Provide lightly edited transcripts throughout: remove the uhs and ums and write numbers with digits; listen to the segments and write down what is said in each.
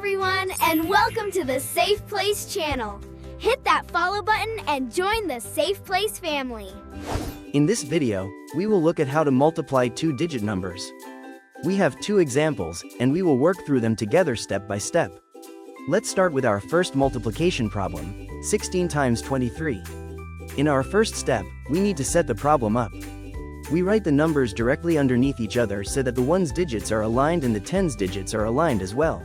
everyone, and welcome to the Safe Place channel. Hit that follow button and join the Safe Place family. In this video, we will look at how to multiply two-digit numbers. We have two examples, and we will work through them together step by step. Let's start with our first multiplication problem, 16 times 23. In our first step, we need to set the problem up. We write the numbers directly underneath each other so that the 1's digits are aligned and the 10's digits are aligned as well.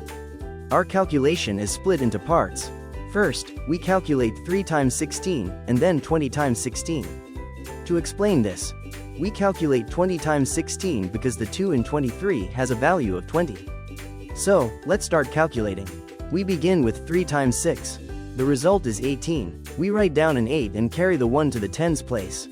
Our calculation is split into parts. First, we calculate 3 times 16, and then 20 times 16. To explain this, we calculate 20 times 16 because the 2 in 23 has a value of 20. So, let's start calculating. We begin with 3 times 6. The result is 18. We write down an 8 and carry the 1 to the 10's place.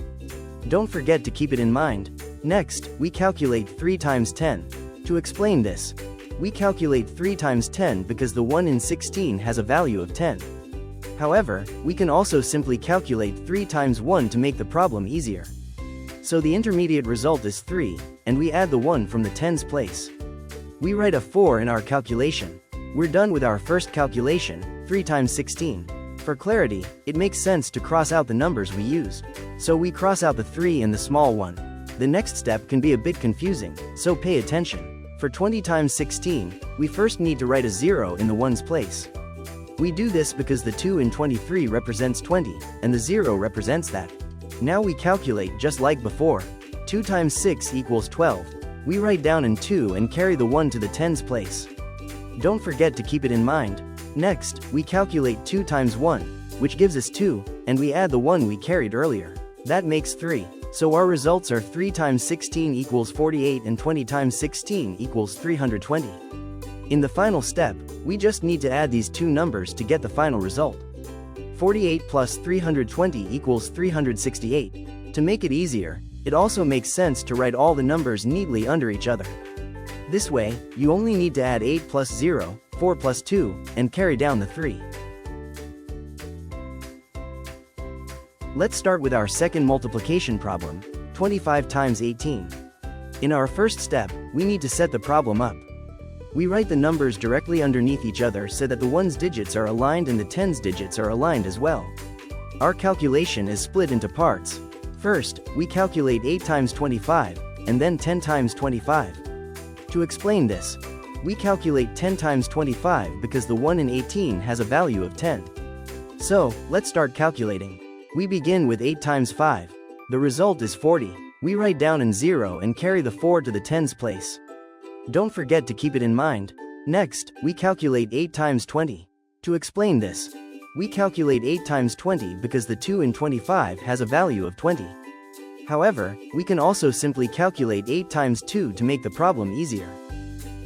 Don't forget to keep it in mind. Next, we calculate 3 times 10. To explain this, we calculate 3 times 10 because the 1 in 16 has a value of 10. However, we can also simply calculate 3 times 1 to make the problem easier. So the intermediate result is 3, and we add the 1 from the 10's place. We write a 4 in our calculation. We're done with our first calculation, 3 times 16. For clarity, it makes sense to cross out the numbers we used. So we cross out the 3 and the small 1. The next step can be a bit confusing, so pay attention. For 20 times 16, we first need to write a 0 in the 1's place. We do this because the 2 in 23 represents 20, and the 0 represents that. Now we calculate just like before. 2 times 6 equals 12. We write down an 2 and carry the 1 to the 10's place. Don't forget to keep it in mind. Next, we calculate 2 times 1, which gives us 2, and we add the 1 we carried earlier. That makes 3. So our results are 3 times 16 equals 48 and 20 times 16 equals 320. In the final step, we just need to add these two numbers to get the final result. 48 plus 320 equals 368. To make it easier, it also makes sense to write all the numbers neatly under each other. This way, you only need to add 8 plus 0, 4 plus 2, and carry down the 3. Let's start with our second multiplication problem, 25 times 18. In our first step, we need to set the problem up. We write the numbers directly underneath each other so that the 1's digits are aligned and the 10's digits are aligned as well. Our calculation is split into parts. First, we calculate 8 times 25, and then 10 times 25. To explain this, we calculate 10 times 25 because the 1 in 18 has a value of 10. So, let's start calculating. We begin with 8 times 5. The result is 40. We write down an 0 and carry the 4 to the 10's place. Don't forget to keep it in mind. Next, we calculate 8 times 20. To explain this, we calculate 8 times 20 because the 2 in 25 has a value of 20. However, we can also simply calculate 8 times 2 to make the problem easier.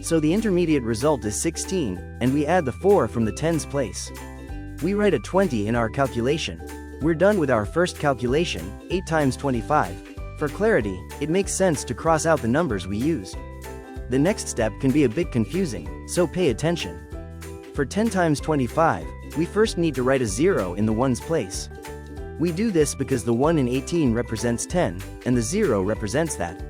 So the intermediate result is 16, and we add the 4 from the 10's place. We write a 20 in our calculation. We're done with our first calculation, 8 times 25. For clarity, it makes sense to cross out the numbers we used. The next step can be a bit confusing, so pay attention. For 10 times 25, we first need to write a 0 in the 1's place. We do this because the 1 in 18 represents 10, and the 0 represents that.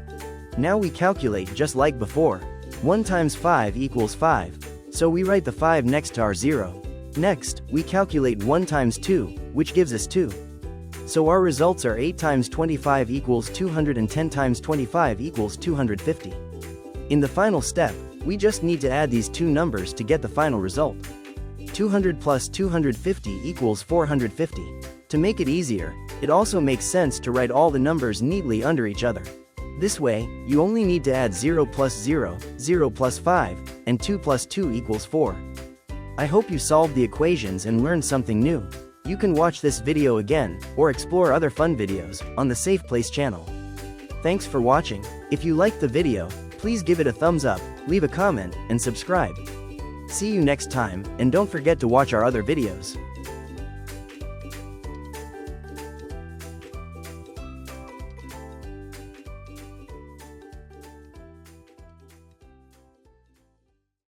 Now we calculate just like before. 1 times 5 equals 5, so we write the 5 next to our 0. Next, we calculate 1 times 2, which gives us 2. So our results are 8 times 25 equals 200 and 10 times 25 equals 250. In the final step, we just need to add these two numbers to get the final result. 200 plus 250 equals 450. To make it easier, it also makes sense to write all the numbers neatly under each other. This way, you only need to add 0 plus 0, 0 plus 5, and 2 plus 2 equals 4. I hope you solved the equations and learned something new. You can watch this video again, or explore other fun videos, on the Safe Place channel. Thanks for watching. If you liked the video, please give it a thumbs up, leave a comment, and subscribe. See you next time, and don't forget to watch our other videos.